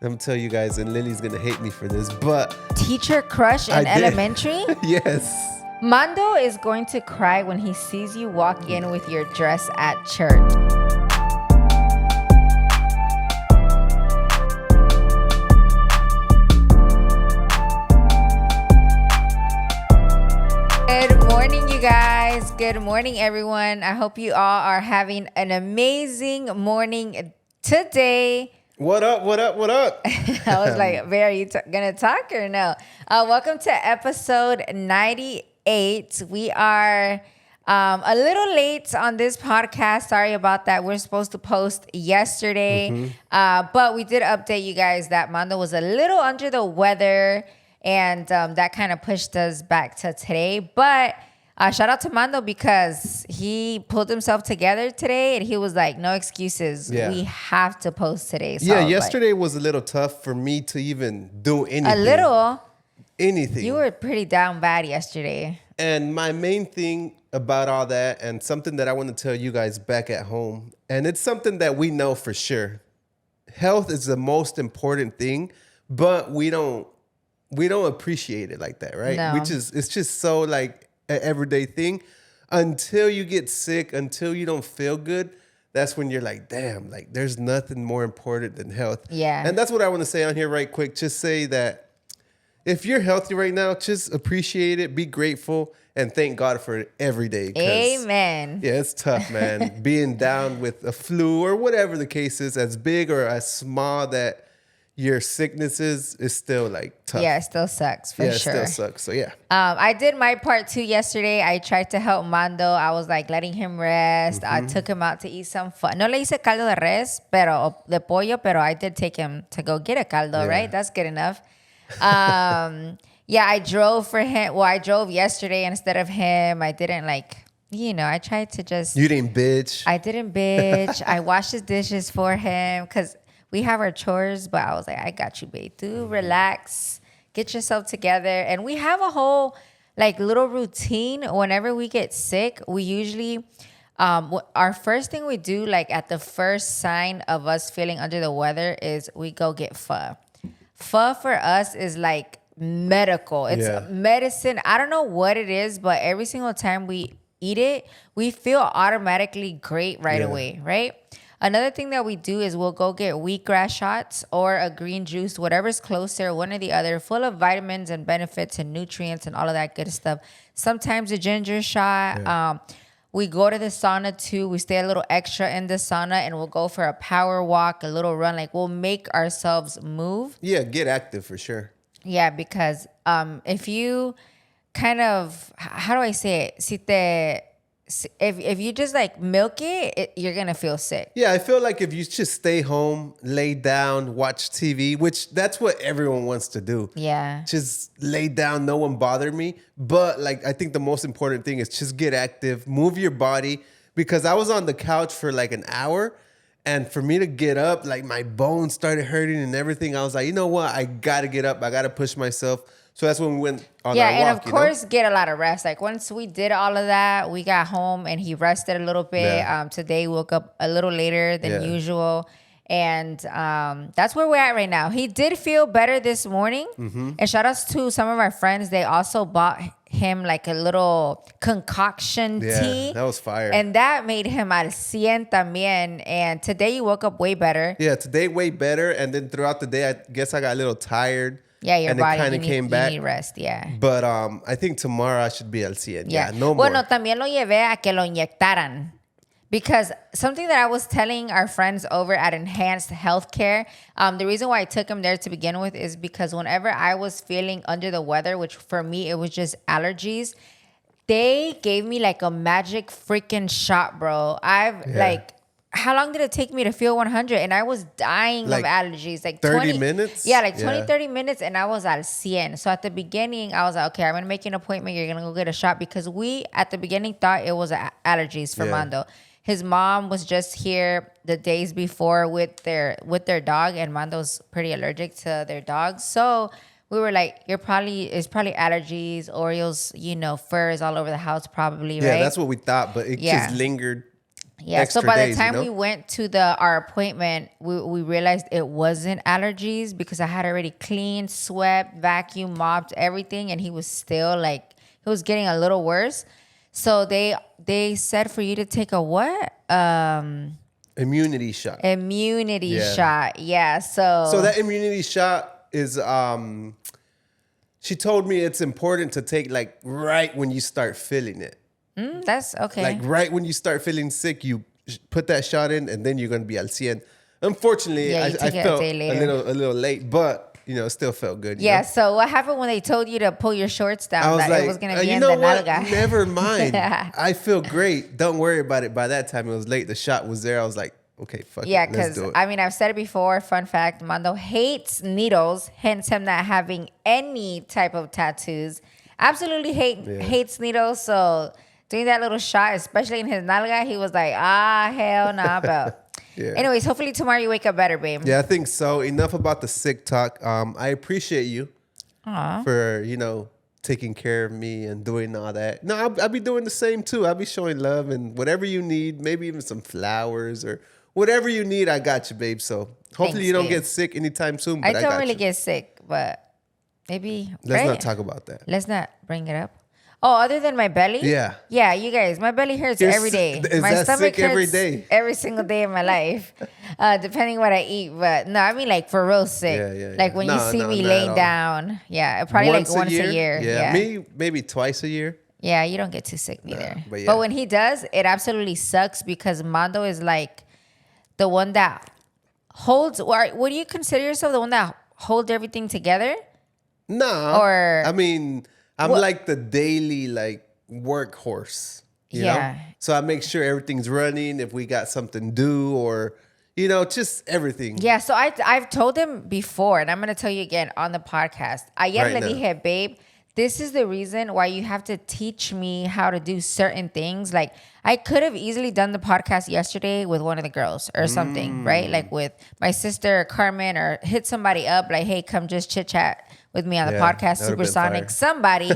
Let me tell you guys, and Lily's going to hate me for this, but... Teacher crush in elementary? Yes. Mando is going to cry when he sees you walk in with your dress at church. Good morning, you guys. Good morning, everyone. I hope you all are having an amazing morning today. What up, what up, what up? I was like, are you going to talk or no? Welcome to episode 98. We are a little late on this podcast. Sorry about that. We're supposed to post yesterday. But we did update you guys that Mando was a little under the weather. And that kind of pushed us back to today. But shout out to Mando because he pulled himself together today. And he was like, no excuses. Yeah. We have to post today. So yeah, yesterday was a little tough for me to even do anything. A little? Anything. You were pretty down bad yesterday. And my main thing about all that, and something that I want to tell you guys back at home, and it's something that we know for sure. Health is the most important thing, but we don't appreciate it like that, right? No. It's just so like an everyday thing. Until you get sick, until you don't feel good, that's when you're like, damn, like there's nothing more important than health. Yeah. And that's what I want to say on here right quick. Just say that if you're healthy right now, just appreciate it, be grateful, and thank God for it every day. Amen. Yeah, it's tough, man. Being down with a flu or whatever the case is, as big or as small that your sickness is still like tough. Yeah, it still sucks for sure. Yeah, it still sucks. So yeah. I did my part too yesterday. I tried to help Mando. I was like letting him rest. I took him out to eat some fun. No le hice caldo de res, de pollo, pero I did take him to go get a caldo, right? That's good enough. Yeah, I drove for him. Well, I drove yesterday instead of him. I didn't I tried to just... You didn't bitch. I didn't bitch. I washed his dishes for him because we have our chores, but I was like, I got you, babe. Relax, get yourself together. And we have a whole little routine. Whenever we get sick, we usually, our first thing we do, at the first sign of us feeling under the weather, is we go get pho. Pho for us is like medical. It's medicine. I don't know what it is, but every single time we eat it, we feel automatically great right away, right? Another thing that we do is we'll go get wheatgrass shots or a green juice, whatever's closer, one or the other, full of vitamins and benefits and nutrients and all of that good stuff. Sometimes a ginger shot. Yeah. We go to the sauna too. We stay a little extra in the sauna and we'll go for a power walk, a little run. We'll make ourselves move. Yeah, get active for sure. Yeah, because if you kind of, how do I say it? If you just milk it, you're going to feel sick. Yeah, I feel like if you just stay home, lay down, watch TV, which that's what everyone wants to do. Yeah. Just lay down, no one bother me. But I think the most important thing is just get active, move your body. Because I was on the couch for an hour, and for me to get up, my bones started hurting and everything. I was like, you know what? I got to get up. I got to push myself. So that's when we went on our walk. Yeah, and of course, get a lot of rest. Once we did all of that, we got home and he rested a little bit. Yeah. Today, woke up a little later than usual. And that's where we're at right now. He did feel better this morning. And shout outs to some of our friends. They also bought him a little concoction tea. That was fire. And that made him al 100 también. And today you woke up way better. Yeah, today way better. And then throughout the day, I guess I got a little tired. Yeah, your body kind of came back. You need rest, yeah. But I think tomorrow I should be al 100. Yeah, no more. Bueno, también lo llevé a que lo inyectaran. Because something that I was telling our friends over at Enhanced Healthcare, the reason why I took him there to begin with is because whenever I was feeling under the weather, which for me, it was just allergies, they gave me a magic freaking shot, bro. How long did it take me to feel 100? And I was dying of allergies. 30 minutes? Yeah, 20, 30 minutes. And I was al 100. So at the beginning, I was like, okay, I'm going to make an appointment. You're going to go get a shot. Because we, at the beginning, thought it was allergies for Mando. His mom was just here the days before with their dog. And Mando's pretty allergic to their dog. So we were like, it's probably allergies, Oreos, furs all over the house probably, right? Yeah, that's what we thought. But it just lingered Yeah, so extra by the days, time we went to our appointment, we realized it wasn't allergies because I had already cleaned, swept, vacuumed, mopped everything, and he was still like he was getting a little worse. So they said for you to take a what? Immunity shot. Immunity shot. Yeah. So that immunity shot is she told me it's important to take like right when you start feeling it. that's okay. Like right when you start feeling sick, you put that shot in, and then you're gonna be al 100. Unfortunately, Yeah, I you take it a felt day later. a little late, but it still felt good. Yeah. You know? So what happened when they told you to pull your shorts down? I was That like, it was gonna be you in know the what? nalga. Never mind. I feel great. Don't worry about it. By that time, it was late. The shot was there. I was like, okay, fuck Yeah, it. Let's because do it. I mean, I've said it before. Fun fact: Mando hates needles, hence him not having any type of tattoos. Absolutely hates needles. So doing that little shot, especially in his nalga, he was like, hell nah, but. Yeah. Anyways, hopefully tomorrow you wake up better, babe. Yeah, I think so. Enough about the sick talk. I appreciate you for, taking care of me and doing all that. No, I'll be doing the same too. I'll be showing love and whatever you need, maybe even some flowers or whatever you need, I got you, babe. So hopefully Thanks, you don't babe. get sick anytime soon, I but I don't got really you. get sick, but maybe. Let's not talk about that. Let's not bring it up. Oh, other than my belly? Yeah. Yeah, you guys, my belly hurts You're every day. Is My that stomach sick every hurts day? every single day of my life, depending what I eat. But no, I mean like for real sick. Yeah. Like when you see me not laying at all. down. Yeah, probably like once a year. Yeah, me maybe twice a year. Yeah, you don't get too sick neither. but yeah. But when he does, it absolutely sucks because Mando is like the one that holds. Or what do you consider yourself, the one that holds everything together? No. Or- I mean, I'm What- like the daily workhorse. You Yeah. know? So I make sure everything's running if we got something due or just everything. Yeah, so I've told him before, and I'm gonna tell you again on the podcast. Ayer Right le now. dije, babe, this is the reason why you have to teach me how to do certain things. Like I could have easily done the podcast yesterday with one of the girls or something, right? Like with my sister Carmen, or hit somebody up like, hey, come just chit chat with me on the Yeah, podcast, that would've been Supersonic, fire. somebody.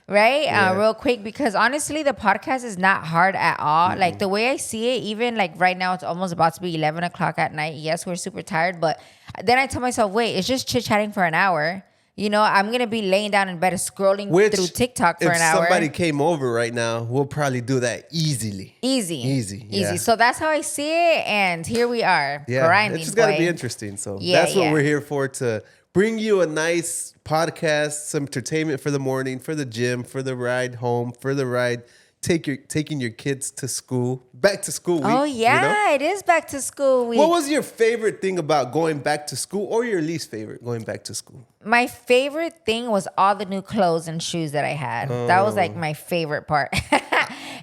Right? Yeah. Real quick, because honestly, the podcast is not hard at all. Like the way I see it, even like right now, it's almost about to be 11 o'clock at night. Yes, we're super tired, but then I tell myself, wait, it's just chit chatting for an hour. I'm going to be laying down in bed scrolling through TikTok for an hour. If somebody came over right now, we'll probably do that easily. Easy. Yeah. So that's how I see it. And here we are, Yeah, grinding, it's just got to boy. be interesting. So Yeah, that's what yeah. we're here for, to bring you a nice podcast, some entertainment for the morning, for the gym, for the ride home, for the ride taking your kids to school, back to school week. Oh, yeah, it is back to school week. What was your favorite thing about going back to school, or your least favorite going back to school? My favorite thing was all the new clothes and shoes that I had. That was like my favorite part.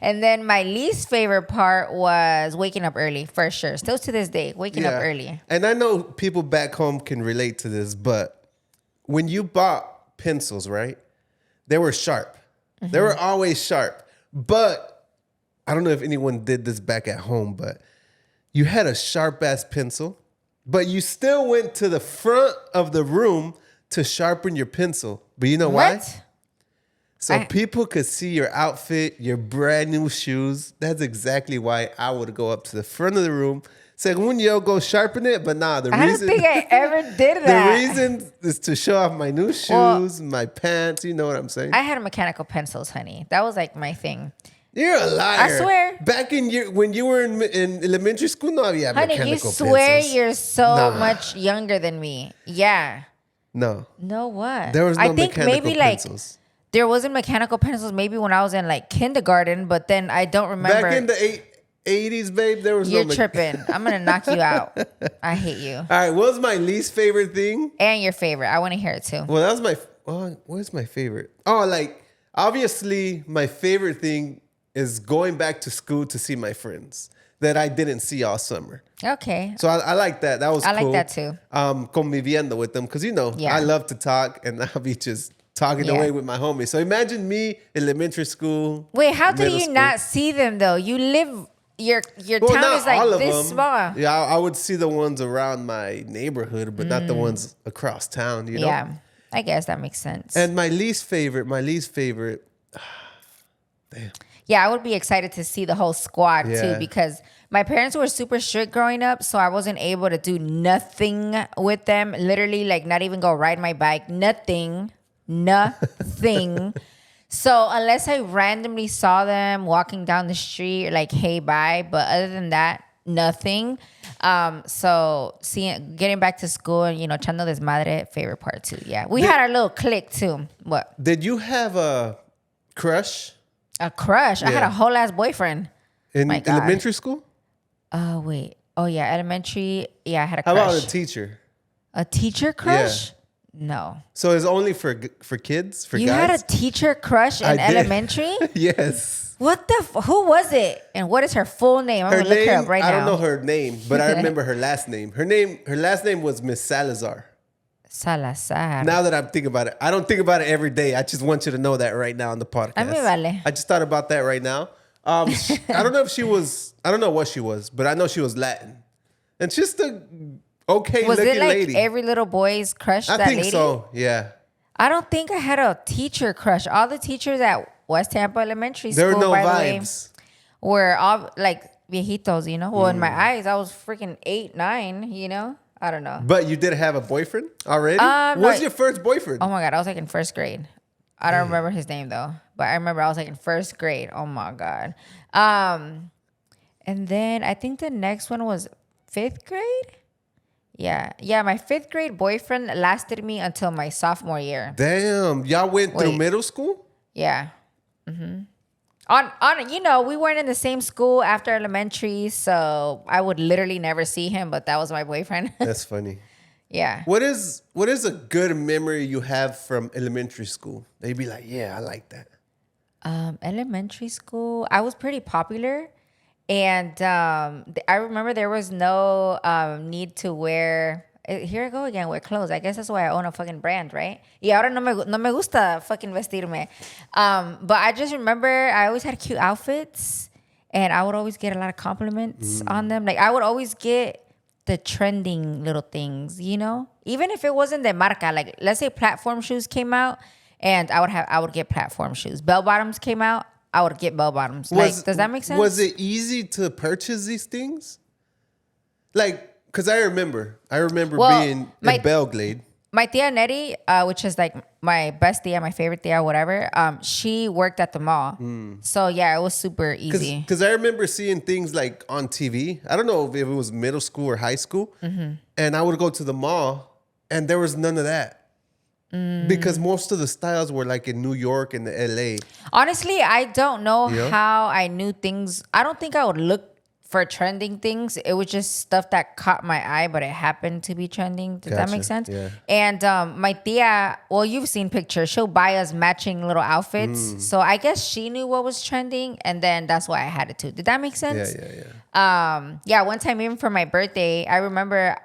And then my least favorite part was waking up early, for sure. Still to this day, waking up early. And I know people back home can relate to this, but when you bought pencils, right? They were sharp. They were always sharp. But I don't know if anyone did this back at home, but you had a sharp ass pencil, but you still went to the front of the room to sharpen your pencil. But you know why? What? So people could see your outfit, your brand new shoes. That's exactly why I would go up to the front of the room, say, "Yo, go sharpen it." But nah, I don't think I ever did that. the reason is to show off my new shoes, my pants. You know what I'm saying? I had mechanical pencils, honey. That was like my thing. You're a liar. I swear. Back when you were in elementary school, no había Honey, mechanical you swear pencils. you're so Nah. much younger than me. Yeah. No. No, what? There was no I think mechanical maybe pencils. there wasn't mechanical pencils maybe when I was in like kindergarten, but then I don't remember. Back in the 80s, babe, there was You're no tripping. I'm going to knock you out. I hate you. All right, what was my least favorite thing? And your favorite. I want to hear it too. Well, that was what's my favorite? Oh, obviously my favorite thing is going back to school to see my friends that I didn't see all summer. Okay. So I like that. That was cool. I like that too. Conviviendo with them, because Yeah. I love to talk, and I'll be just talking Yeah. away with my homies. So imagine me, elementary school. Wait, how did middle you school. not see them though? You live, your Well, town not is like all of this them. small. Yeah, I would see the ones around my neighborhood, but not the ones across town. You know. Yeah. I guess that makes sense. And my least favorite. Damn. yeah, I would be excited to see the whole squad too, because my parents were super strict growing up, so I wasn't able to do nothing with them. Literally, like not even go ride my bike, nothing. So unless I randomly saw them walking down the street, like, hey, bye. But other than that, nothing. So getting back to school and, echando desmadre, favorite part too. Yeah. We had our little clique too. What? Did you have a crush? A crush? Yeah. I had a whole ass boyfriend. In My God. elementary school? Oh, wait. Oh, yeah. Elementary. Yeah, I had a crush. How about a teacher? A teacher crush? Yeah. No. So it's only for kids, for you guys? You had a teacher crush in elementary? Yes. What the? Who was it? And what is her full name? I'm going to look her up right now. I don't know her name, but I remember her last name. Her last name was Miss Salazar. Salazar. Now that I'm thinking about it, I don't think about it every day. I just want you to know that right now on the podcast. A mí vale. I just thought about that right now. I don't know if she was, I don't know what she was, but I know she was Latin. And just a okay was looking it like lady. Every little boy's crush? I that think lady? so, yeah. I don't think I had a teacher crush. All the teachers at West Tampa Elementary School, There were no by vibes. the way, were all like viejitos, Well, in my eyes, I was freaking 8, 9, I don't know. But you did have a boyfriend already? What was your first boyfriend? Oh my God, I was like in first grade. I don't remember his name though, but I remember I was like in first grade. Oh my God. And then I think the next one was 5th grade. Yeah. My 5th grade boyfriend lasted me until my sophomore year. Damn, y'all went through middle school? Yeah. Mm-hmm. On we weren't in the same school after elementary, so I would literally never see him, but that was my boyfriend. That's funny. Yeah. What is a good memory you have from elementary school? They'd be like, yeah, I like that. Elementary school, I was pretty popular. And I remember there was no need to wear... Here I go again with clothes. I guess that's why I own a fucking brand, right? Y ahora no me gusta fucking vestirme. But I just remember I always had cute outfits. And I would always get a lot of compliments on them. Like, I would always get the trending little things, Even if it wasn't de marca. Like, let's say platform shoes came out. And I would get platform shoes. Bell bottoms came out. I would get bell bottoms. Does that make sense? Was it easy to purchase these things? Like, because I remember being in Belgrade. My tia Nettie, which is like my best tia, my favorite tia, whatever, she worked at the mall. So, yeah, it was super easy. Because I remember seeing things like on TV. I don't know if it was middle school or high school. Mm-hmm. And I would go to the mall and there was none of that. Because most of the styles were like in New York and the LA. Honestly, I don't know how I knew things. I don't think I would look for trending things. It was just stuff that caught my eye, but it happened to be trending. Does that make sense? Yeah. And my tia, well, you've seen pictures. She'll buy us matching little outfits. So I guess she knew what was trending, and then that's why I had it too. Did that make sense? Yeah. One time, even for my birthday, I remember...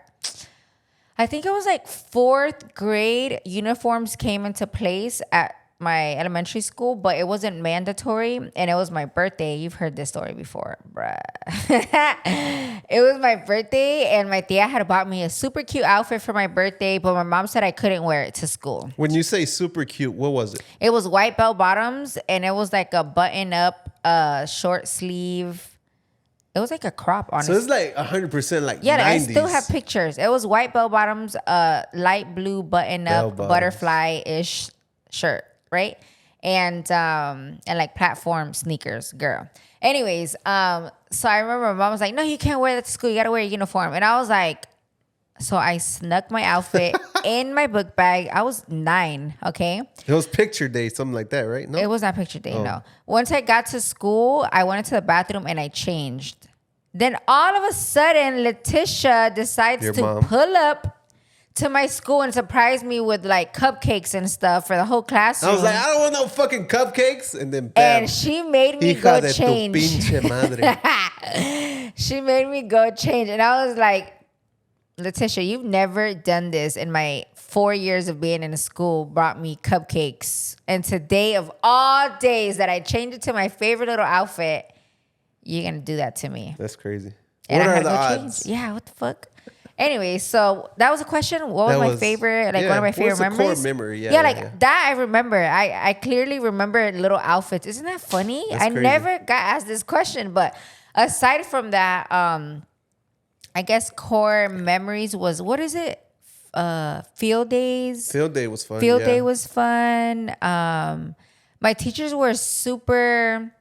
I think it was like 4th grade, uniforms came into place at my elementary school, but it wasn't mandatory, and it was my birthday. You've heard this story before, bruh. It was my birthday, and my tia had bought me a super cute outfit for my birthday, but my mom said I couldn't wear it to school. When you say super cute, what was it? It was white bell bottoms, and it was like a button-up, short sleeve. It was like a crop, honestly. So it's like 100% like 90s. I still have pictures. It was white bell bottoms, light blue button-up, butterfly-ish shirt, right? And like platform sneakers, girl. Anyways, so I remember my mom was like, no, you can't wear that to school. You got to wear a uniform. And I was like, so I snuck my outfit in my book bag. I was 9, okay? It was picture day, something like that, right? No, it was not picture day, no. Once I got to school, I went into the bathroom and I changed. Then all of a sudden, Letitia decides to pull up to my school and surprise me with like cupcakes and stuff for the whole classroom. I was like, I don't want no fucking cupcakes. And then bam. And she made me go change. Pinche madre. She made me go change. And I was like, Letitia, you've never done this in my 4 years of being in a school, brought me cupcakes. And today of all days that I changed it to my favorite little outfit, you're going to do that to me. That's crazy. And what I are had the to go odds? change. Yeah, what the fuck? Anyway, so that was a question. What was That my was- favorite? Like yeah, one of my what's favorite the core memories. memory? Yeah, Yeah, yeah, like yeah. that. I remember. I clearly remember little outfits. Isn't that funny? That's I crazy. never got asked this question, but aside from that, I guess core memories was what is it? Field days. Field day was fun. Field yeah. day was fun. My teachers were super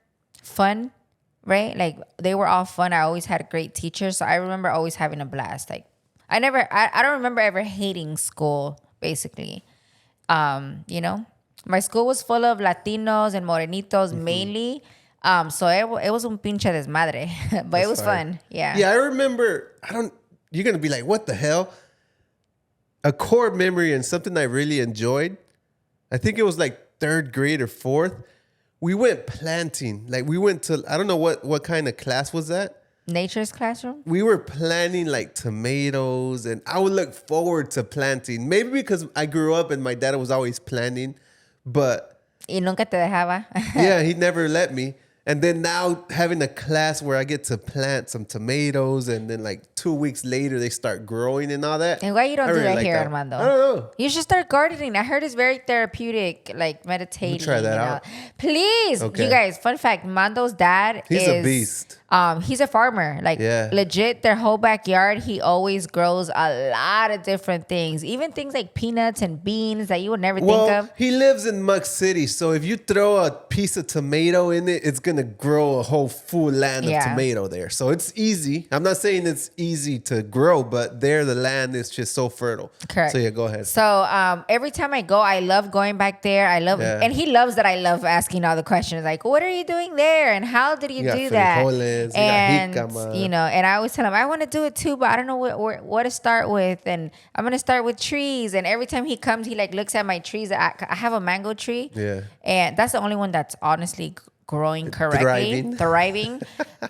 fun, right? Like they were all fun. I always had great teachers, so I remember always having a blast. Like I don't remember ever hating school. Basically, you know, my school was full of Latinos and Morenitos mainly. So it was un pinche desmadre, but it was fire. fun. Yeah. Yeah, I remember. You're gonna be like, what the hell? A core memory and something I really enjoyed. I think it was like 3rd grade or 4th. We went planting. Like we went to, I don't know what kind of class was that. Nature's classroom. We were planting like tomatoes, and I would look forward to planting. Maybe because I grew up and my dad was always planting, but Y nunca te dejaba. yeah, he never let me. And then now having a class where I get to plant some tomatoes, and then like 2 weeks later they start growing and all that. And why you don't I do really that like here, that. Armando? I don't know. You should start gardening. I heard it's very therapeutic, like meditating. try that and all. out. Please, Okay. you guys. Fun fact: Mando's dad He's is a beast. He's a farmer. Like Yeah. legit, their whole backyard. He always grows a lot of different things, even things like peanuts and beans that you would never think Well, of. he lives in Muck City, so if you throw a piece of tomato in it, it's gonna grow a whole full land of Yeah. tomato there. So it's easy. I'm not saying it's easy to grow, but there the land is just so fertile. Correct. So yeah, go ahead. So every time I go, I love going back there. I love, Yeah. and he loves that I love asking all the questions. Like, what are you doing there, and how did you got do that? frijoles, you got And jicama. you know, and I always tell him I want to do it too, but I don't know what to start with. And I'm gonna start with trees. And every time he comes, he like looks at my trees. I have a mango tree. Yeah. And that's the only one that's honestly growing correctly, Thriving. thriving.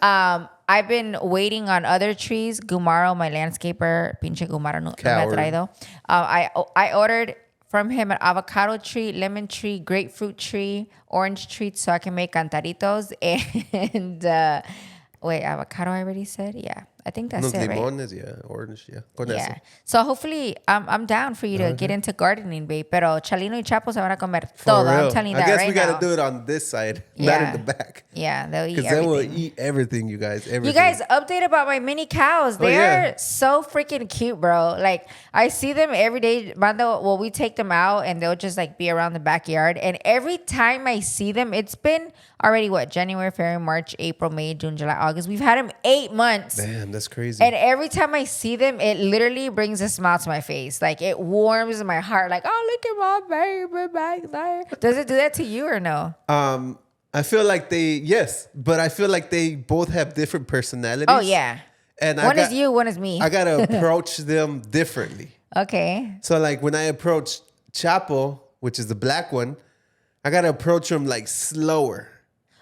I've been waiting on other trees. Gumaro, my landscaper, pinche Gumaro no me ha Coward. traído. I ordered from him an avocado tree, lemon tree, grapefruit tree, orange tree, so I can make cantaritos. And wait, avocado I already said? Yeah, I think that's Unos it, right? limones, yeah, orange, yeah. Con eso. Yeah. So hopefully, I'm down for you to get into gardening, babe. Pero Chalino y Chapo se van a comer For todo. real. I'm telling you I that guess right we gotta now. do it on this side, not Yeah. in the back. Yeah, they'll eat Because they will everything. eat everything, you guys. Everything. You guys, update about my mini cows. They yeah. are so freaking cute, bro. Like, I see them every day. Mando, well, we take them out and they'll just like be around the backyard. And every time I see them, it's been already what? January, February, March, April, May, June, July, August. We've had them 8 months. Damn, that's crazy. And every time I see them, it literally brings a smile to my face. Like, it warms my heart. Like, oh, look at my baby back there. Does it do that to you or no? I feel like yes, but I feel like they both have different personalities. Oh, yeah. And One is you, one is me. I gotta approach them differently. Okay. So like when I approach Chapo, which is the black one, I gotta approach him like slower.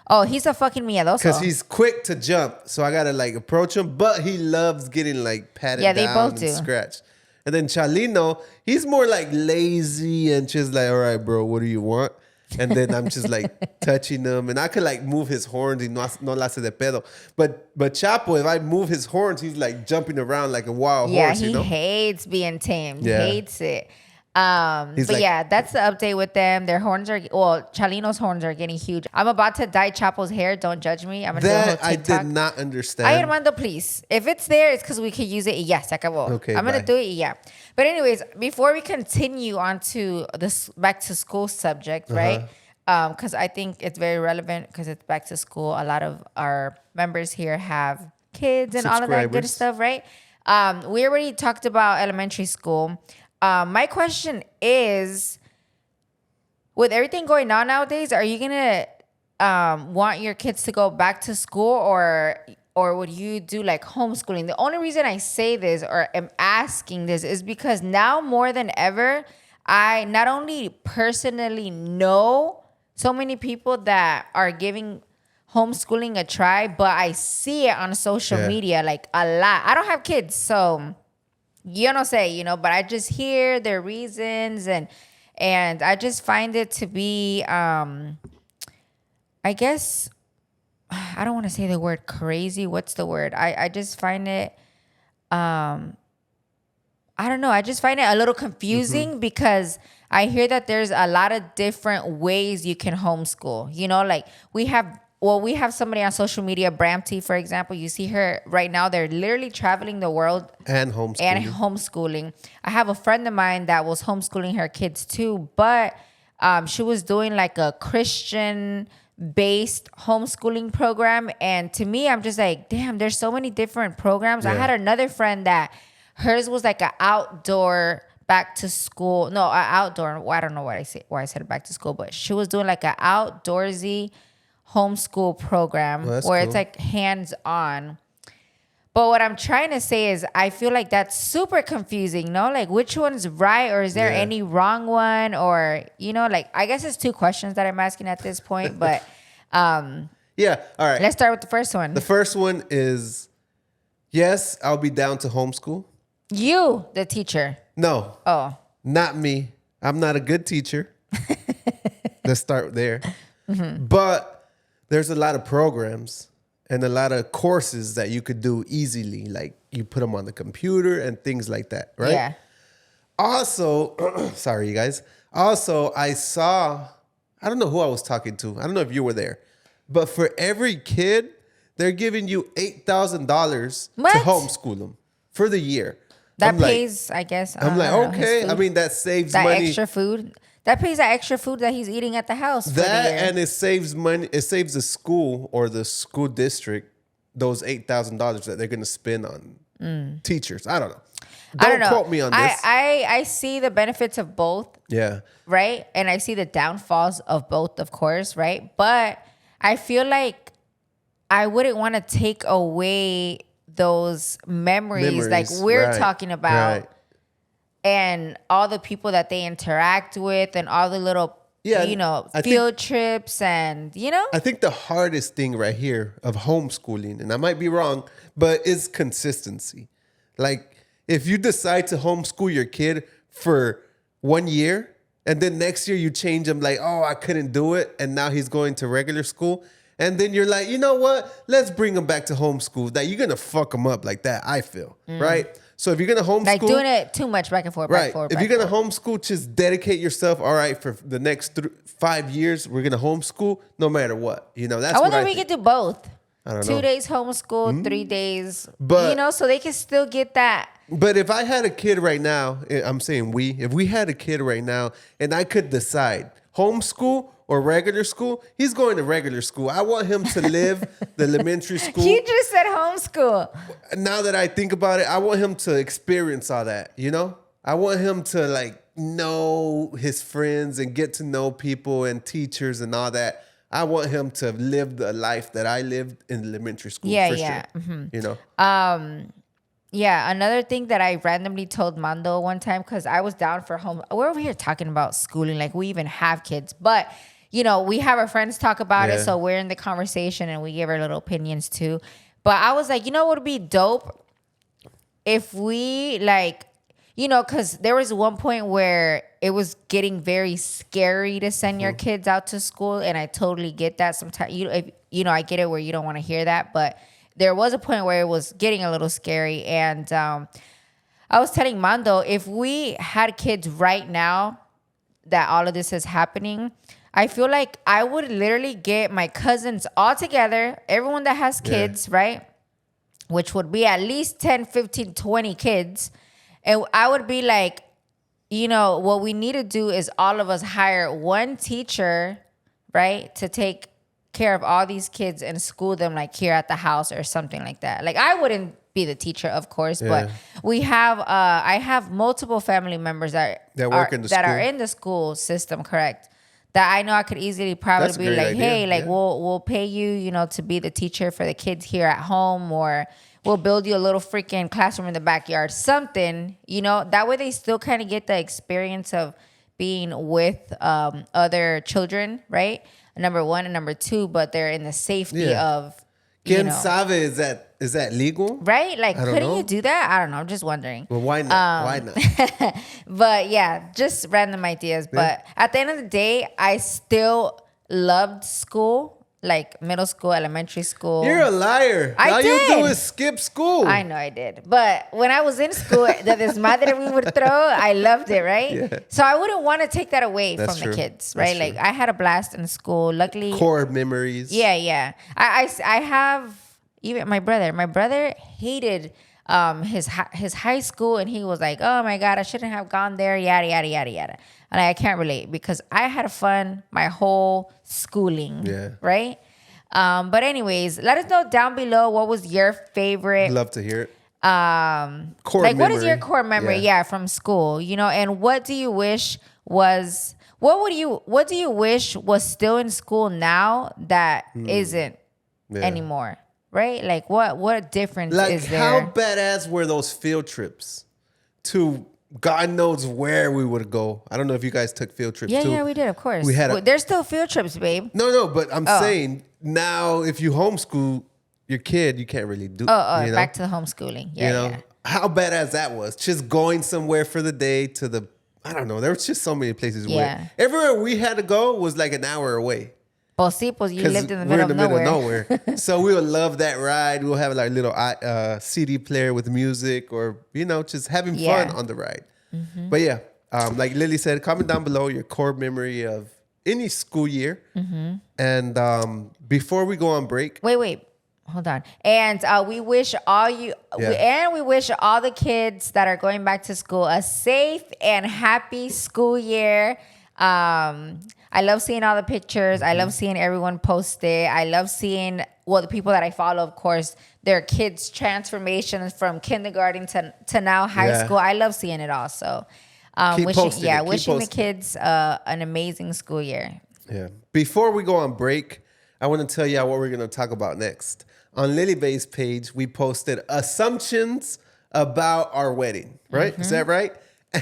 Oh, he's a fucking miedoso. Because he's quick to jump. So I gotta like approach him, but he loves getting like patted Yeah, they down both and do. scratched. And then Chalino, he's more like lazy and just like, all right, bro, what do you want? And then I'm just like touching him, and I could like move his horns y no la hace de pedo. But Chapo, if I move his horns, he's like jumping around like a wild Yeah, horse, he you know? hates being tamed. Yeah. He hates it. He's But like- yeah, that's the update with them. Their horns are, well, Chalino's horns are getting huge. I'm about to dye Chapo's hair. Don't judge me. I'm going to do a whole That I TikTok. did not understand. Ay, Armando, please. If it's there, it's because we could use it. Y ya, se acabó. Okay, I'm going to bye. do it. Yeah. But anyways, before we continue on to this back to school subject, right? Because I think it's very relevant because it's back to school. A lot of our members here have kids and all of that good Subscribers. stuff, right? We already talked about elementary school. My question is, with everything going on nowadays, are you gonna want your kids to go back to school, or would you do like homeschooling? The only reason I say this or am asking this is because now more than ever, I not only personally know so many people that are giving homeschooling a try, but I see it on social Yeah. media like a lot. I don't have kids, so you no say, you know, but I just hear their reasons, and I just find it to be I guess I don't want to say the word crazy. What's the word? I just find it I don't know. I just find it a little confusing because I hear that there's a lot of different ways you can homeschool. You know, like we have somebody on social media, Bramty, for example. You see her right now. They're literally traveling the world And homeschooling. I have a friend of mine that was homeschooling her kids too, but she was doing like a Christian based homeschooling program. And to me, I'm just like, damn, there's so many different programs. I had another friend that hers was like an outdoor back to school. No, outdoor. Well, I don't know why I said back to school, but she was doing like an outdoorsy homeschool program where cool. it's like hands-on. But what I'm trying to say is I feel like that's super confusing, no? Like which one's right, or is there any wrong one? Or, you know, like I guess it's two questions that I'm asking at this point, but yeah, all right. Let's start with the first one. The first one is, yes, I'll be down to homeschool. You, the teacher. No. Oh. Not me. I'm not a good teacher. Let's start there. But there's a lot of programs and a lot of courses that you could do easily. Like you put them on the computer and things like that, right? Yeah. Also, sorry, you guys. Also, I don't know who I was talking to. I don't know if you were there. But for every kid, they're giving you $8,000 to homeschool them for the year. That pays, I guess. I'm like, okay. I mean, that saves that money. Extra food. That pays that extra food that he's eating at the house. That and it saves money. It saves the school or the school district those $8,000 that they're going to spend on teachers. I don't know. Don't quote me on this. I see the benefits of both. Yeah. Right? And I see the downfalls of both, of course, right? But I feel like I wouldn't want to take away those memories like we're talking about. Right. And all the people that they interact with and all the little, field trips and, I think the hardest thing right here of homeschooling, and I might be wrong, but is consistency. Like if you decide to homeschool your kid for 1 year and then next year you change him like, oh, I couldn't do it. And now he's going to regular school. And then you're like, you know what? Let's bring him back to homeschool. That you're going to fuck him up like that, I feel, right? So if you're going to homeschool... Like doing it too much back and forth, right. If you're going to homeschool, just dedicate yourself. All right, for the next 5 years, we're going to homeschool no matter what. That's I wonder if we could do both. I don't know. 2 days homeschool, 3 days, but, so they can still get that. But if I had a kid right now, I'm saying if we had a kid right now and I could decide homeschool or regular school, he's going to regular school. I want him to live the elementary school. You just said homeschool. Now that I think about it, I want him to experience all that, I want him to like know his friends and get to know people and teachers and all that. I want him to live the life that I lived in elementary school. Yeah, for yeah. sure. Mm-hmm. Yeah, another thing that I randomly told Mando one time, because I was down for home. We're over here talking about schooling, like we even have kids. But, we have our friends talk about it, so we're in the conversation and we give our little opinions too. But I was like, what would be dope if we because there was one point where it was getting very scary to send your kids out to school. And I totally get that. Sometimes, I get it where you don't want to hear that. But there was a point where it was getting a little scary. And I was telling Mando, if we had kids right now that all of this is happening, I feel like I would literally get my cousins all together, everyone that has kids, right? Which would be at least 10, 15, 20 kids. And I would be like, what we need to do is all of us hire one teacher, right? To take care of all these kids and school them like here at the house or something like that. Like I wouldn't be the teacher, of course, but I have multiple family members that work in the school. Are in the school system, correct? That I know I could easily probably be like, idea. Hey, like we'll pay you, to be the teacher for the kids here at home, or we'll build you a little freaking classroom in the backyard, something, that way they still kind of get the experience of being with other children, right? Number one and number two, but they're in the safety of, Quien sabe, is that legal? Right? Like, couldn't you do that? I don't know. I'm just wondering. Well, why not? Why not? But yeah, just random ideas. Yeah. But at the end of the day, I still loved school. like middle school, elementary school. You're a liar. I All did. you do is skip school. I know I did. But when I was in school, the desmadre we would throw, I loved it, right? Yeah. So I wouldn't want to take that away That's from true. the kids, That's right? true. Like I had a blast in school. Luckily, Core memories. yeah. I have even my brother. My brother hated his high school, and he was like, "Oh my God, I shouldn't have gone there." Yada yada yada yada. And I can't relate because I had fun my whole schooling. Yeah. Right. But anyways, let us know down below what was your favorite. Love to hear it. Core Core what is your memory. core memory? Yeah. Yeah, from school. You know, and what do you wish was? What do you wish was still in school now that isn't Yeah. anymore? Right? Like what difference Like, is there? how badass were those field trips to God knows where we would go? I don't know if you guys took field trips too. Yeah, we did, of course. We had There's still field trips, babe. No, but I'm saying now if you homeschool your kid, you can't really do. Oh, you know? back to the homeschooling. Yeah, you know yeah. how badass that was. Just going somewhere for the day to the. I don't know. There was just so many places Yeah. where everywhere we had to go was like an hour away. Pues sí, pues you 'Cause lived in the we're middle of nowhere. So we would love that ride. We'll have like little CD player with music, or just having fun Yeah. on the ride. But yeah, like Lily said, comment down below your core memory of any school year. And before we go on break, Wait. Hold on. And we wish all you we wish all the kids that are going back to school a safe and happy school year. I love seeing all the pictures. I love seeing everyone post it. I love seeing the people that I follow, of course, their kids' transformations from kindergarten to now high Yeah. school. I love seeing it all. So Keep posting it. Keep wishing the posting it. kids an amazing school year. yeah. Before we go on break, I want to tell y'all what we're going to talk about next. On Lily Bae's page, we posted assumptions about our wedding, right? Is that right?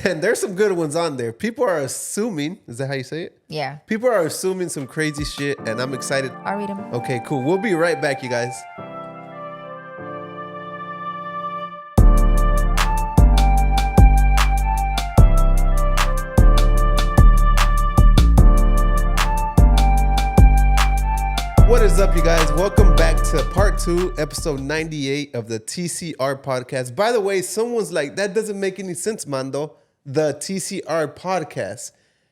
And there's some good ones on there. People are assuming, is that how you say it? Yeah. People are assuming some crazy shit, and I'm excited. I'll read them. Okay, cool. We'll be right back, you guys. What is up, you guys? Welcome back to part 2, episode 98 of the TCR podcast. By the way, someone's like, that doesn't make any sense, Mando. The TCR podcast.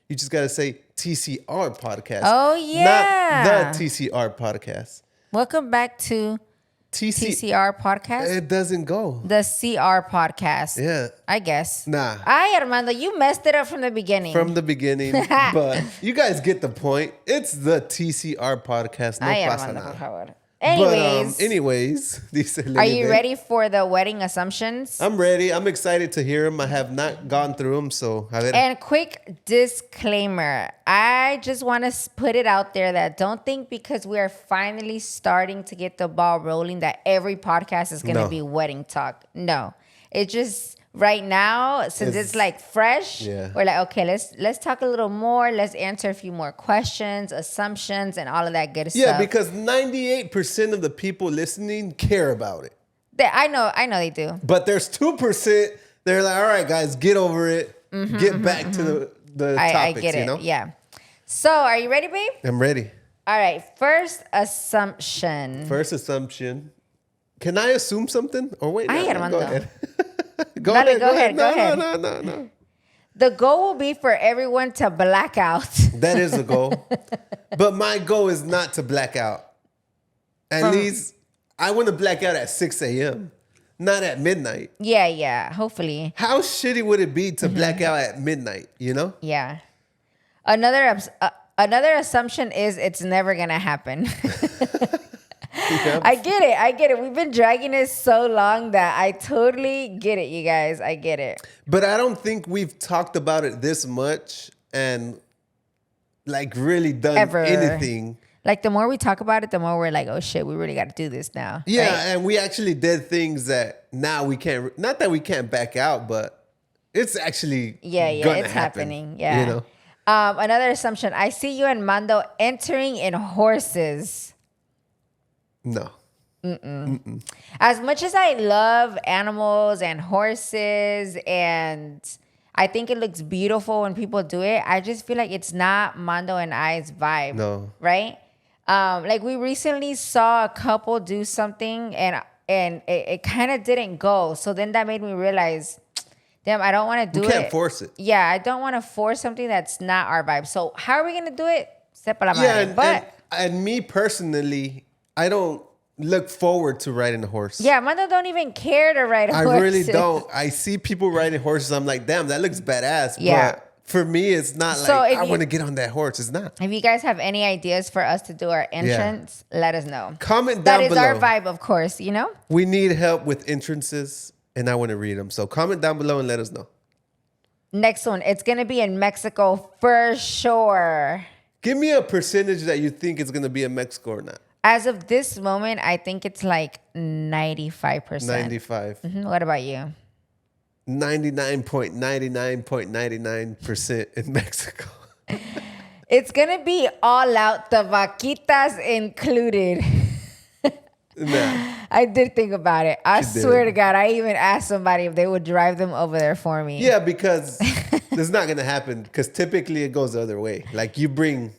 You just got to say TCR podcast. Oh, yeah. Not the TCR podcast. Welcome back to TCR podcast. It doesn't go. The CR podcast. Yeah. I guess. Nah. Ay, Armando, you messed it up from the beginning. From the beginning. But you guys get the point. It's the TCR podcast. No Ay, pasa Armando, por nada. favor. Anyways, Anyways, dice are Lily you Bae. ready for the wedding assumptions? I'm ready. I'm excited to hear them. I have not gone through them, so a ver. And quick disclaimer. I just want to put it out there that don't think because we are finally starting to get the ball rolling that every podcast is going to No. be wedding talk. No. It just right now, since it's like fresh, Yeah. we're like, okay, let's talk a little more. Let's answer a few more questions, assumptions, and all of that good Yeah, stuff. because 98% of the people listening care about it. I know they do. But there's 2%, they're like, all right, guys, get over it. Get back to the topics, I get it. you know? Yeah. So, are you ready, babe? I'm ready. All right. First assumption. First assumption. Can I assume something? Or wait, Ay, no, Armando. go ahead. Go Dale, ahead. go ahead, go No, ahead. No. The goal will be for everyone to black out. That is a goal. But my goal is not to black out. At least I want to black out at 6 a.m., not at midnight. Yeah. Hopefully. How shitty would it be to black out at midnight, you know? Yeah. Another assumption is it's never gonna happen. Yeah. I get it. We've been dragging it so long that I totally get it, you guys. I get it. But I don't think we've talked about it this much and like really done Ever. anything. Like the more we talk about it, the more we're like, oh shit, we really got to do this now. Yeah, right? and we actually did things that now we can't. Not that we can't back out, but it's actually gonna it's happen, happening. Yeah. you know. Another assumption. I see you and Mando entering in horses. No, As much as I love animals and horses, and I think it looks beautiful when people do it, I just feel like it's not Mando and I's vibe. No. Right? Like we recently saw a couple do something and it kind of didn't go. So then that made me realize, damn, I don't want to do it. You can't force it. Yeah, I don't want to force something that's not our vibe. So how are we gonna do it? Sepa la madre. Yeah, and me personally, I don't look forward to riding a horse. Yeah, Mando don't even care to ride a horse. I really don't. I see people riding horses. I'm like, damn, that looks badass. Yeah. But for me, it's not So like if I you- want to get on that horse. It's not. If you guys have any ideas for us to do our entrance, let us know. Comment down That is below. our vibe, of course, you know? We need help with entrances, and I want to read them. So comment down below and let us know. Next one, it's going to be in Mexico for sure. Give me a percentage that you think it's going to be in Mexico or not. As of this moment, I think it's like 95%. 95. What about you? 99.99.99% in Mexico. It's going to be all out, the vaquitas included. Nah. I did think about it. I You did. swear to God, I even asked somebody if they would drive them over there for me. Yeah, because it's not going to happen. Because typically it goes the other way. Like you bring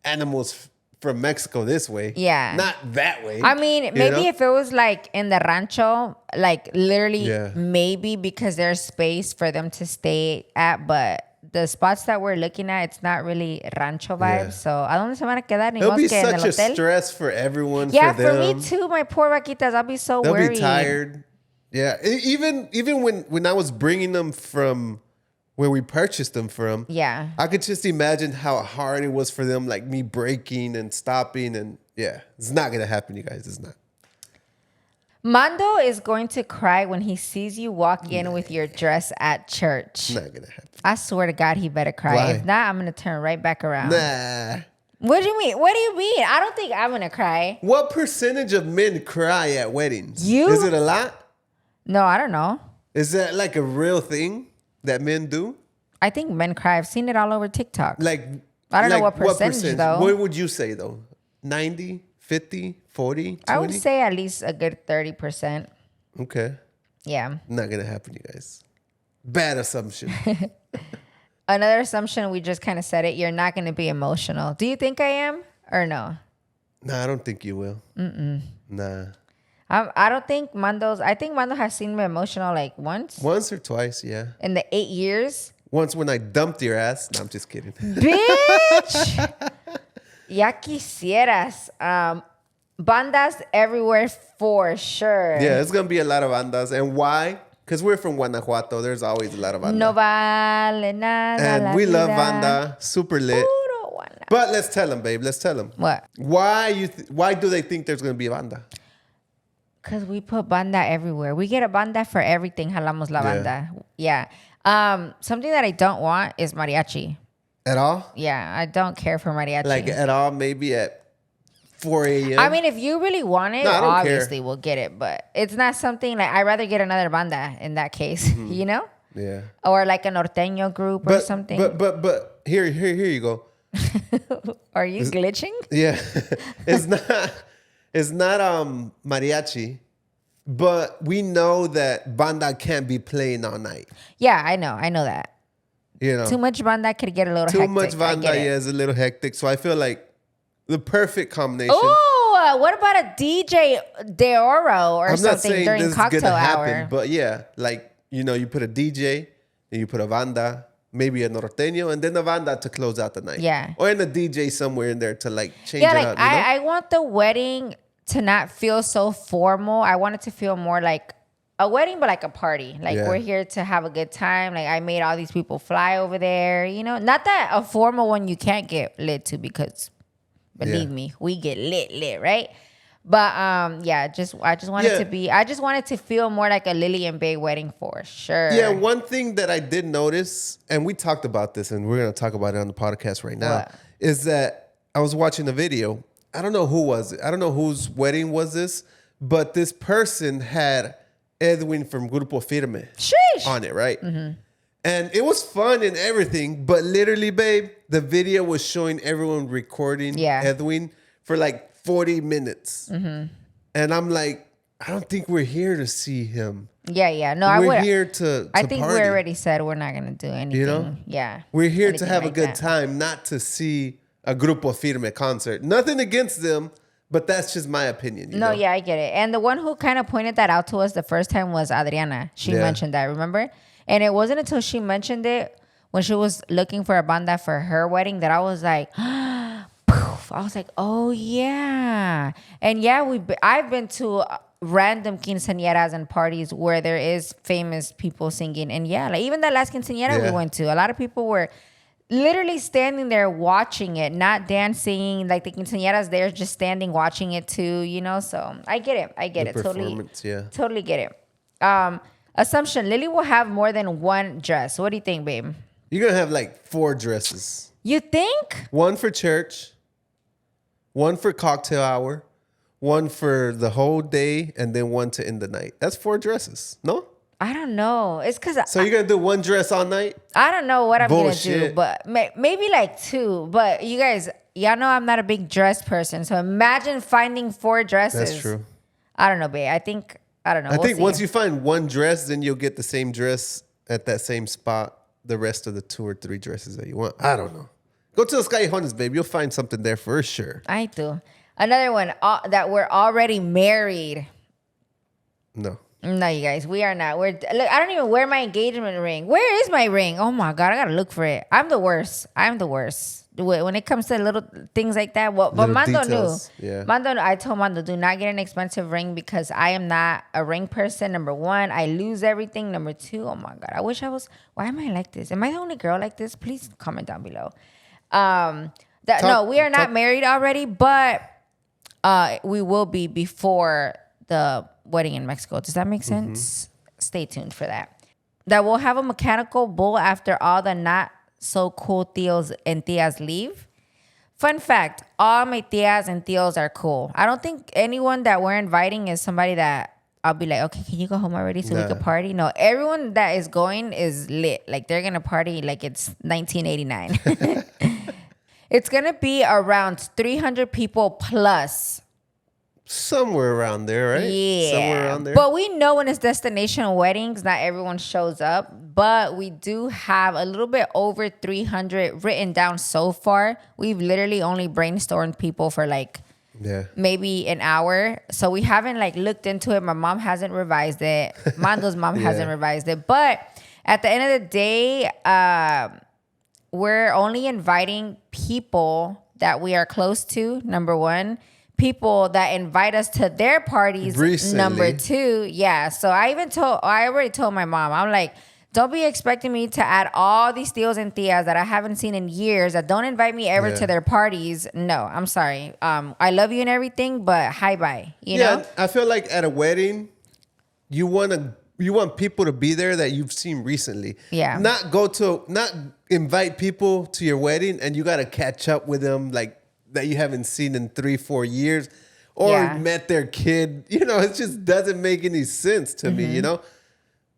animals from Mexico this way. Yeah. Not that way. I mean, you maybe know? if it was like in the rancho, like literally Yeah. maybe because there's space for them to stay at, but the spots that we're looking at, it's not really rancho vibes. Yeah. So, ¿a dónde se van a quedar? Ni It'll modo be que en el such a hotel. stress for everyone. Yeah, for for them. me too. My poor vaquitas, I'll be so They'll worried. be tired. Yeah. Even when I was bringing them from where we purchased them from, Yeah. I could just imagine how hard it was for them, like me braking and stopping. And yeah, it's not going to happen, you guys. It's not. Mando is going to cry when he sees you walk in with your dress at church. Not going to happen. I swear to God, he better cry. Why? If not, I'm going to turn right back around. Nah. What do you mean? What do you mean? I don't think I'm going to cry. What percentage of men cry at weddings? You? Is it a lot? No, I don't know. Is that like a real thing that men do? I think men cry. I've seen it all over TikTok. Like, I don't know like what percentage, though. What would you say though? 90, 50, 40, 20? I would say at least a good 30%. Okay. Yeah. Not going to happen, you guys. Bad assumption. Another assumption, we just kind of said it. You're not going to be emotional. Do you think I am or no? Nah, I don't think you will. Nah. I don't think I think Mando has seen me emotional like once Once or twice, yeah. in the 8 years. Once when I dumped your ass. No, I'm just kidding. Bitch! Ya quisieras. Bandas everywhere for sure. Yeah, it's going to be a lot of bandas. And why? Because we're from Guanajuato. There's always a lot of banda. No vale nada And la we love vida. banda. Super lit. Puro guana. But let's tell them, babe. Let's tell them. What? Why do they think there's going to be a banda? Because we put banda everywhere. We get a banda for everything. Jalamos la banda. Yeah. Something that I don't want is mariachi. At all? Yeah, I don't care for mariachi. Like at all? Maybe at 4 a.m.? I mean, if you really want it, No, I don't obviously care. we'll get it. But it's not something like I'd rather get another banda in that case, you know? Yeah. Or like a norteño group or something. But here you go. Are you glitching? Yeah. It's not mariachi, but we know that banda can't be playing all night. Yeah, I know that. You know. Too much banda could get a little Too hectic. much I banda, get it. yeah, is a little hectic. So I feel like the perfect combination. Oh, what about a DJ de oro or I'm not something saying during this is cocktail gonna happen, hour? but yeah, like, you know, you put a DJ, and you put a banda, maybe a norteño, and then a banda to close out the night. Yeah. Or in a DJ somewhere in there to like change Yeah, it like up, you know? I want the wedding to not feel so formal. I want it to feel more like a wedding, but like a party. Like Yeah. we're here to have a good time. Like I made all these people fly over there, you know? Not that a formal one you can't get lit to because believe me, we get lit, right? But I just want it to be I just want it to feel more like a Lily and Bae wedding for sure. Yeah, one thing that I did notice, and we talked about this, and we're going to talk about it on the podcast right now, What? is that I was watching a video. I don't know who was it. I don't know whose wedding was this, but this person had Edwin from Grupo Firme Sheesh. on it, right? Mm-hmm. And it was fun and everything, but literally, babe, the video was showing everyone recording Edwin for like 40 minutes. Mm-hmm. And I'm like, I don't think we're here to see him. Yeah. No, We're here to I think party. we already said we're not gonna do anything. You know? Yeah. We're here to anything have a like good that. time, not to see a Grupo Firme concert. Nothing against them, but that's just my opinion. You know? Yeah, I get it. And the one who kind of pointed that out to us the first time was Adriana. She mentioned that, remember? And it wasn't until she mentioned it when she was looking for a banda for her wedding that I was like, poof. I was like, oh yeah. And yeah, I've been to random quinceañeras and parties where there is famous people singing. And yeah, like even the last quinceañera we went to, a lot of people were literally standing there watching it, not dancing. Like the quinceañeras, they're just standing watching it too, you know? So I get it. I get it. Totally get it. Assumption, Lily will have more than one dress. What do you think, babe? You're going to have like 4 dresses. You think? One for church, one for cocktail hour, one for the whole day, and then one to end the night. That's 4 dresses, no? I don't know. It's because... So you're going to do one dress all night? I don't know what I'm going to do, but maybe like 2. But you guys, y'all know I'm not a big dress person. So imagine finding 4 dresses. That's true. I don't know, babe. I don't know. I think once you find one dress, then you'll get the same dress at that same spot the rest of the 2 or 3 dresses that you want. I don't know. Go to the Callejones, babe. You'll find something there for sure. I do. Another one, that we're already married. No, you guys, we are not. Look, I don't even wear my engagement ring. Where is my ring? Oh my God, I gotta look for it. I'm the worst. When it comes to little things like that. Well, but Mando details. knew. Yeah. I told Mando, do not get an expensive ring because I am not a ring person. Number 1, I lose everything. Number 2, oh my God, I wish I was. Why am I like this? Am I the only girl like this? Please comment down below. No, we are not married already, but we will be before the wedding in Mexico. Does that make sense? Stay tuned for that. That we'll have a mechanical bull after all the not so cool tios and tias leave. Fun fact, all my tias and tios are cool. I don't think anyone that we're inviting is somebody that I'll be like, okay, can you go home already so we can party? No, everyone that is going is lit. Like they're going to party like it's 1989. It's going to be around 300 people plus. Somewhere around there, right? Yeah. Somewhere around there. But we know when it's destination weddings, not everyone shows up. But we do have a little bit over 300 written down so far. We've literally only brainstormed people for like maybe an hour. So we haven't like looked into it. My mom hasn't revised it. Mando's mom hasn't revised it. But at the end of the day, we're only inviting people that we are close to, number 1. People that invite us to their parties, recently. Number 2. Yeah. So I already told my mom, I'm like, don't be expecting me to add all these tios and tias that I haven't seen in years that don't invite me ever to their parties. No, I'm sorry. I love you and everything, but hi bye. You know? I feel like at a wedding, you want people to be there that you've seen recently. Yeah. Not invite people to your wedding and you got to catch up with them like that you haven't seen in 3-4 years or met their kid. You know, it just doesn't make any sense to me, you know?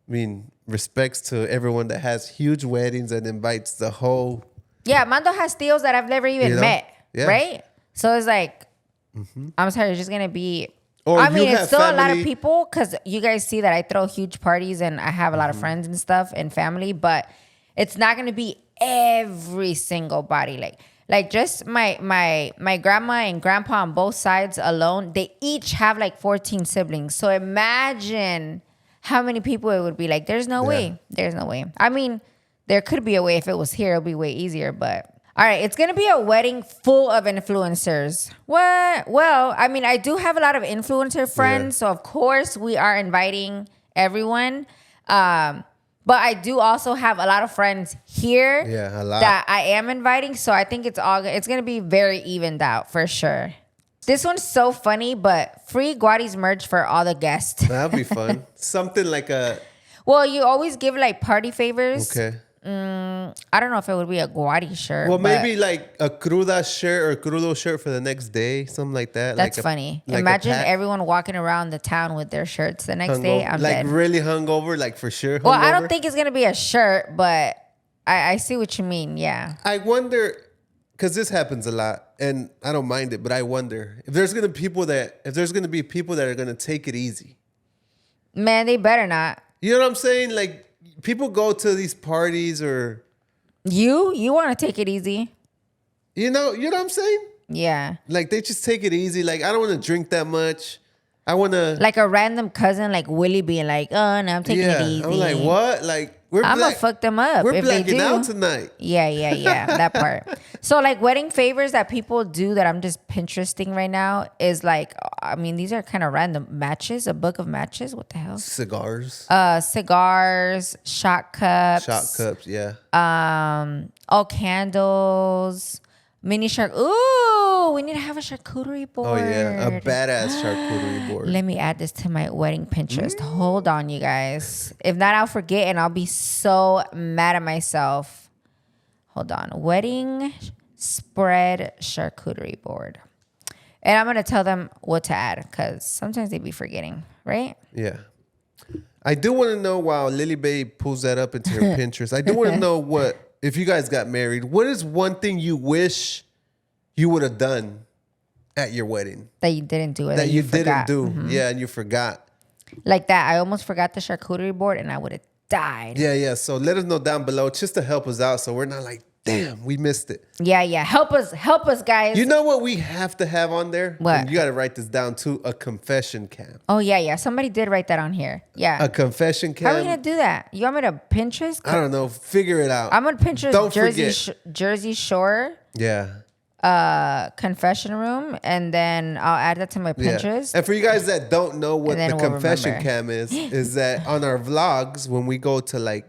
I mean, respects to everyone that has huge weddings and invites the whole... Yeah, Mando has tios that I've never even met, right? So it's like, I'm sorry, it's just going to be... it's still a lot of people because you guys see that I throw huge parties and I have a lot of friends and stuff and family, but it's not going to be every single body. Like just my grandma and grandpa on both sides alone, they each have like 14 siblings. So imagine how many people it would be. Like, there's no way. There's no way. I mean, there could be a way if it was here. It'll be way easier, but... All right, it's going to be a wedding full of influencers. What? Well, I mean, I do have a lot of influencer friends, so of course we are inviting everyone. But I do also have a lot of friends here a lot. that I am inviting, so I think it's going to be very evened out for sure. This one's so funny, but free Guariz merch for all the guests. That'd be fun. Something like a... Well, you always give like party favors. Okay. I don't know if it would be a Guariz shirt. Well, maybe like a cruda shirt or crudo shirt for the next day, something like that. That's funny. Imagine everyone walking around the town with their shirts the next day. I'm like dead. Really hungover, like for sure. Well, I don't think it's gonna be a shirt, but I see what you mean. Yeah. I wonder, because this happens a lot, and I don't mind it, but I wonder if there's gonna be people that are gonna take it easy. Man, they better not. You know what I'm saying? Like. People go to these parties or... You want to take it easy? You know what I'm saying? Yeah. Like they just take it easy. Like I don't want to drink that much. I want to. Like a random cousin, like Willie being like, oh, no, I'm taking it easy. I'm like, what? Like I'm going to fuck them up We're if they blacking do. out tonight. Yeah. That part. So like wedding favors that people do that I'm just Pinteresting right now is like, I mean, these are kind of random. Matches, a book of matches. What the hell? Cigars. Cigars, shot cups. Shot cups, yeah. All candles. Mini shark. Ooh, we need to have a charcuterie board. Oh yeah, a badass charcuterie board. Let me add this to my wedding Pinterest. Hold on, you guys. If not, I'll forget and I'll be so mad at myself. Hold on. Wedding spread charcuterie board. And I'm going to tell them what to add because sometimes they be forgetting, right? Yeah. I do want to know, while Lily Bae pulls that up into her Pinterest, I do want to know if you guys got married, what is one thing you wish you would have done at your wedding? That you didn't do it. That you didn't forgot. do. Mm-hmm. Yeah, and you forgot. Like that. I almost forgot the charcuterie board and I would have died. Yeah. So let us know down below just to help us out so we're not like, damn, we missed it. Yeah. Help us, guys. You know what we have to have on there? What? And you got to write this down too. A confession cam. Oh, yeah. Somebody did write that on here. Yeah. A confession cam. How are we going to do that? You want me to Pinterest? I don't know. Figure it out. I'm going to Pinterest Don't forget. Jersey Shore Yeah. confession room, and then I'll add that to my Pinterest. Yeah. And for you guys that don't know what then the we'll confession remember. cam is that on our vlogs, when we go to like,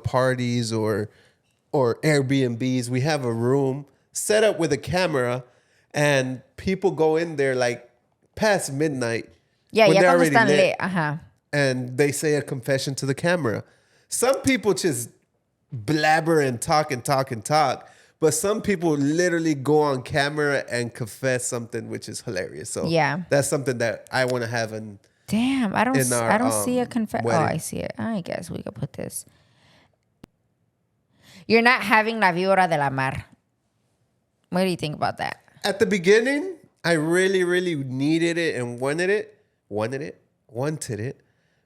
parties or Airbnbs, we have a room set up with a camera and people go in there like past midnight. Yeah, when ya they're cuando already están lit, lit. Ajá. and they say a confession to the camera. Some people just blabber and talk. But some people literally go on camera and confess something, which is hilarious. So Yeah. that's something that I want to have in. Damn, I don't In our, I don't see a confession. Oh, wedding. I see it. I guess we could put this. You're not having la víbora de la mar. What do you think about that? At the beginning, I really, really needed it and wanted it.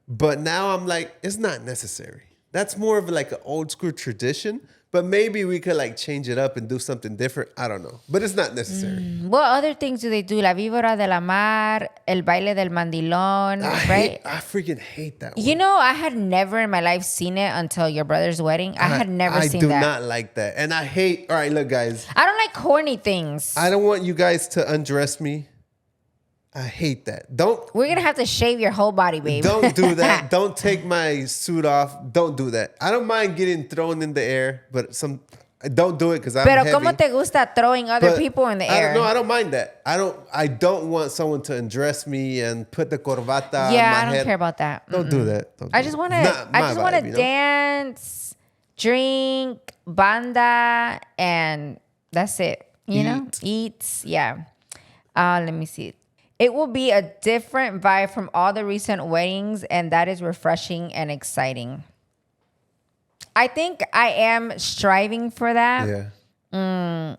But now I'm like, it's not necessary. That's more of like an old school tradition. But maybe we could like change it up and do something different. I don't know. But it's not necessary. What other things do they do? La víbora de la mar, el baile del mandilón, right? I freaking hate that one. You know, I had never in my life seen it until your brother's wedding. I had never seen that. I do not like that. And I hate, all right, look, guys. I don't like corny things. I don't want you guys to undress me. I hate that. We're going to have to shave your whole body, babe. Don't do that. Don't take my suit off. Don't do that. I don't mind getting thrown in the air, but don't do it because I'm Pero heavy. ¿cómo te gusta throwing other people in the air? No, I don't mind that. I don't want someone to undress me and put the corbata on my Yeah, I don't head. care about that. Don't do that. I just want to dance, drink, banda, and that's it. You know? Eat. Yeah. Let me see. It will be a different vibe from all the recent weddings, and that is refreshing and exciting. I think I am striving for that. Yeah.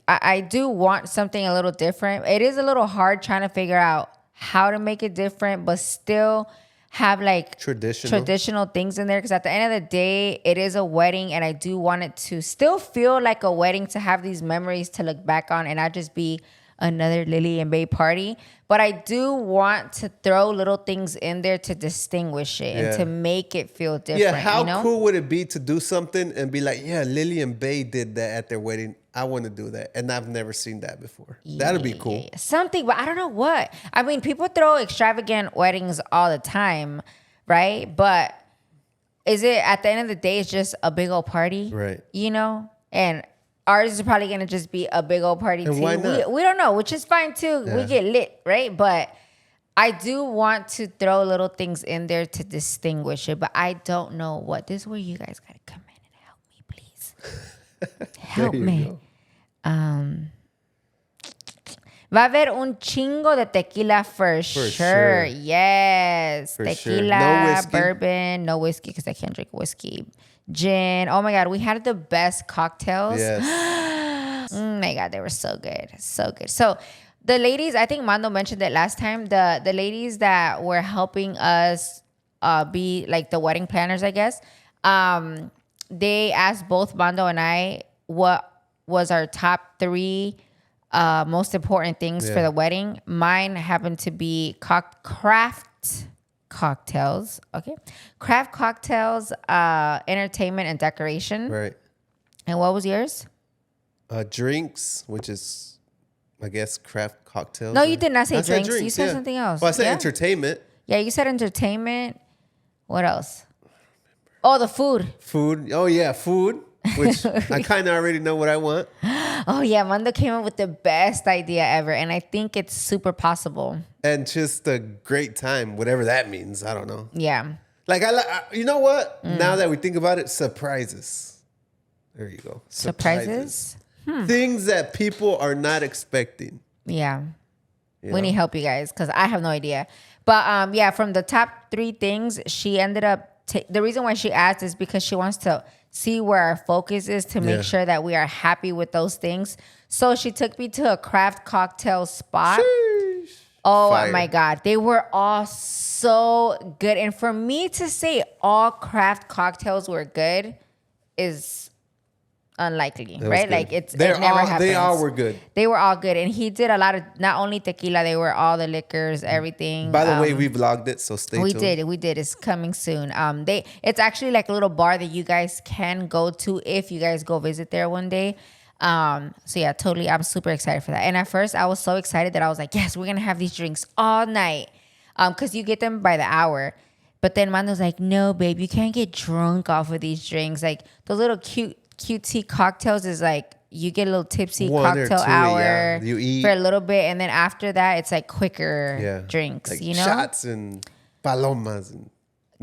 I do want something a little different. It is a little hard trying to figure out how to make it different, but still have like traditional things in there. Because at the end of the day, it is a wedding, and I do want it to still feel like a wedding, to have these memories to look back on and not just be another Lily and Bae party. But I do want to throw little things in there to distinguish it and to make it feel different. Yeah, how cool would it be to do something and be like, yeah, Lily and Bae did that at their wedding. I want to do that. And I've never seen that before. That'd be cool. Yeah. Something, but I don't know what. I mean, people throw extravagant weddings all the time, right? But is it, at the end of the day, it's just a big old party? Right. You know? And ours is probably going to just be a big old party and too. Why not? We don't know, which is fine too. Yeah. We get lit, right? But I do want to throw little things in there to distinguish it, but I don't know what. This is where you guys got to come in and help me, please. Help me. Va a haber un chingo de tequila for sure. Yes. For tequila, No whiskey. bourbon, no whiskey because I can't drink whiskey. Gin. Oh my God, we had the best cocktails. Yes. Oh my God, they were so good. So good. So the ladies, I think Mando mentioned it last time, the ladies that were helping us be like the wedding planners, I guess, they asked both Mando and I what was our top 3 most important things for the wedding. Mine happened to be craft cocktails. Okay. Craft cocktails, entertainment, and decoration. Right. And what was yours? Drinks, which is, I guess, craft cocktails. No, you did not say I said drinks. You said something else. Well, I said entertainment. Yeah, you said entertainment. What else? Oh, the food. Food. Oh, yeah, food, which I kind of already know what I want. Oh, yeah. Mando came up with the best idea ever. And I think it's super possible. And just a great time, whatever that means. I don't know. Yeah. Like, you know what? Now that we think about it, surprises. There you go. Surprises? Things that people are not expecting. Yeah. You We know? need help, you guys, because I have no idea. But yeah, from the top 3 things, she ended up, the reason why she asked is because she wants to see where our focus is to make sure that we are happy with those things. So she took me to a craft cocktail spot. Sheesh. Oh Fire. my God. They were all so good. And for me to say all craft cocktails were good is unlikely, right? good. Like it They never happens. They all were good. They were all good. And he did a lot of, not only tequila, they were all the liquors, everything. By the way, we vlogged it, so stay tuned. We did. It's coming soon. It's actually like a little bar that you guys can go to if you guys go visit there one day. So yeah, totally. I'm super excited for that. And at first I was so excited that I was like, yes, we're going to have these drinks all night. Cause you get them by the hour. But then Mando's like, no, babe, you can't get drunk off of these drinks. Like those little cutesy cocktails is like, you get a little tipsy 1 or cocktail 2, hour yeah. You eat. for a little bit. And then after that, it's like quicker drinks, like you know? shots and palomas and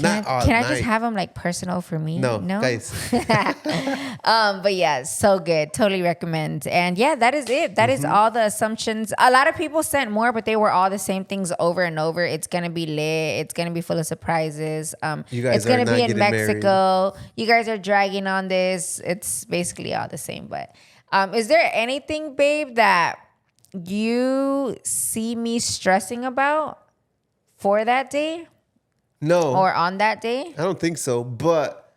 Can I just have them like personal for me? No, guys. But yeah, so good. Totally recommend. And yeah, that is it. That is all the assumptions. A lot of people sent more, but they were all the same things over and over. It's gonna be lit. It's gonna be full of surprises. You guys it's gonna are not be in getting Mexico. You guys are dragging on this. It's basically all the same. But is there anything, babe, that you see me stressing about for that day? No. Or on that day? I don't think so, but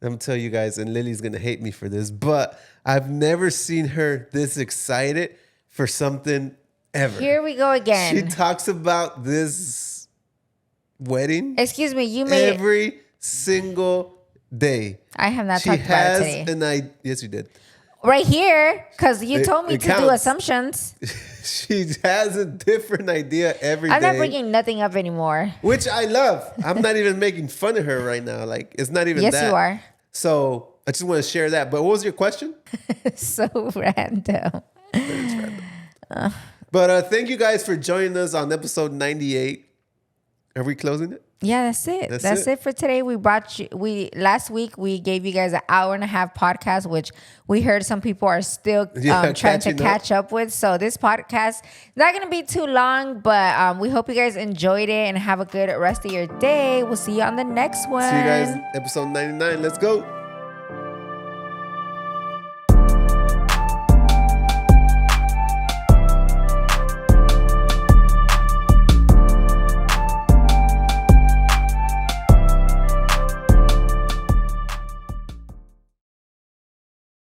I'm gonna tell you guys, and Lily's gonna hate me for this, but I've never seen her this excited for something ever. Here we go again. She talks about this wedding. Excuse me, you made every single day. I have not She talked about has it today. Yes, you did. Right here, because you told me it to do counts. assumptions. She has a different idea every I'm day. not bringing nothing up anymore. Which I love. I'm not even making fun of her right now. Like, it's not even Yes, that. you are. So I just want to share that. But what was your question? So random. But thank you guys for joining us on episode 98. Are we closing it? Yeah, that's it. That's it. it for today. Last week we gave you guys an hour and a half podcast, which we heard some people are still trying to catch up with. So this podcast is not going to be too long, but we hope you guys enjoyed it and have a good rest of your day. We'll see you on the next one. See you guys episode 99. Let's go.